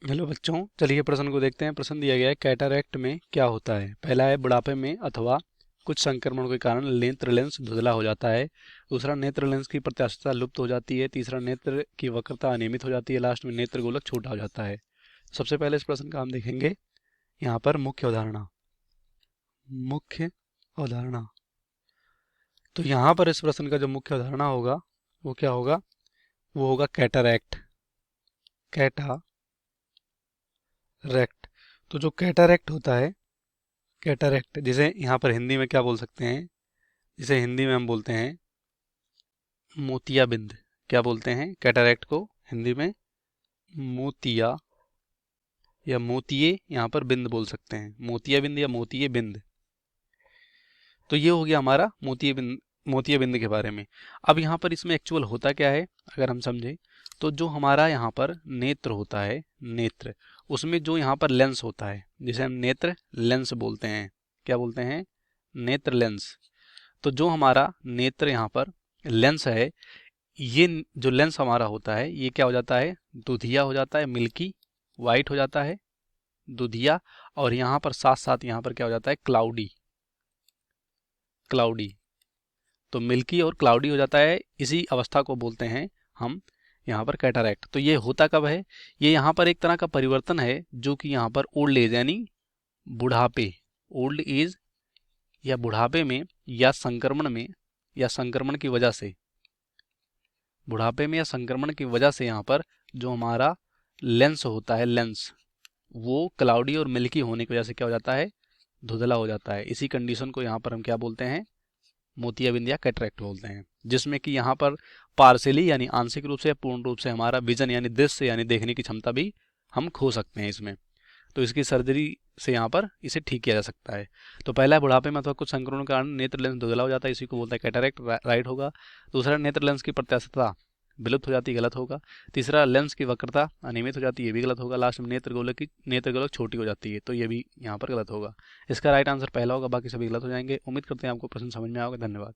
Hello बच्चों, चलिए प्रश्न को देखते हैं। प्रश्न दिया गया है कैटरैक्ट में क्या होता है। पहला है बुढ़ापे में अथवा कुछ संक्रमण के कारण नेत्र लेंस धुंधला हो जाता है। दूसरा, नेत्र लेंस की प्रत्यास्थता लुप्त हो जाती है। तीसरा, नेत्र की वक्रता अनियमित हो जाती है। लास्ट में नेत्र गोलक छोटा हो जाता है। सबसे पहले इस प्रश्न का हम देखेंगे यहाँ पर मुख्य अवधारणा। मुख्य अवधारणा, तो यहाँ पर इस प्रश्न का जो मुख्य अवधारणा होगा वो क्या होगा? वो होगा कैटरैक्ट। कैटारेक्ट। तो जो कैटरैक्ट होता है, कैटरैक्ट जिसे यहाँ पर हिंदी में क्या बोल सकते हैं? जिसे हिंदी में हम बोलते हैं मोतियाबिंद। क्या बोलते हैं कैटरैक्ट को हिंदी में? मोतिया या मोतिये, यहाँ पर बिंद बोल सकते हैं। मोतियाबिंद या मोतिये बिंद। तो ये हो गया हमारा मोतियाबिंद, मोतियाबिंद के बारे में। अब यहाँ पर इसमें एक्चुअल होता क्या है अगर हम समझें, तो जो हमारा यहाँ पर नेत्र होता है, नेत्र, उसमें जो यहाँ पर लेंस होता है जिसे हम नेत्र लेंस बोलते हैं। क्या बोलते हैं? नेत्र लेंस। तो जो हमारा नेत्र यहाँ पर लेंस है, ये जो लेंस हमारा होता है ये क्या हो जाता है? दुधिया हो जाता है, मिल्की वाइट हो जाता है, दुधिया। और यहाँ पर साथ साथ यहाँ पर क्या हो जाता है? क्लाउडी। क्लाउडी, तो मिल्की और क्लाउडी हो जाता है। इसी अवस्था को बोलते हैं हम यहाँ पर कैटरैक्ट। तो ये होता कब है? ये यहाँ पर एक तरह का परिवर्तन है जो कि यहाँ पर ओल्ड एज यानी बुढ़ापे, ओल्ड एज या बुढ़ापे में या संक्रमण में या संक्रमण की वजह से, बुढ़ापे में या संक्रमण की वजह से यहाँ पर जो हमारा लेंस होता है, लेंस, वो क्लाउडी और मिल्की होने की वजह से क्या हो जाता है? धुंधला हो जाता है। इसी कंडीशन को यहाँ पर हम क्या बोलते हैं? मोतियाबिंद या कैटरैक्ट बोलते हैं। जिसमें कि यहाँ पर पार्शियली यानी आंशिक रूप से या पूर्ण रूप से हमारा विजन यानी दृश्य यानी देखने की क्षमता भी हम खो सकते हैं इसमें। तो इसकी सर्जरी से यहाँ पर इसे ठीक किया जा सकता है। तो पहला, बुढ़ापे में अथवा कुछ संक्रमण के कारण नेत्र लेंस धुंधला हो जाता है, इसी को बोलता है कैटरैक्ट, राइट होगा। दूसरा, नेत्र लेंस की प्रत्यास्थता विलुप्त हो जाती है, गलत होगा। तीसरा, लेंस की वक्रता अनियमित हो जाती है, ये भी गलत होगा। लास्ट में नेत्र गोलक छोटी हो जाती है, तो ये भी यहाँ पर गलत होगा। इसका राइट आंसर पहला होगा, बाकी सभी गलत हो जाएंगे। उम्मीद करते हैं आपको प्रश्न समझ में आएगा। धन्यवाद।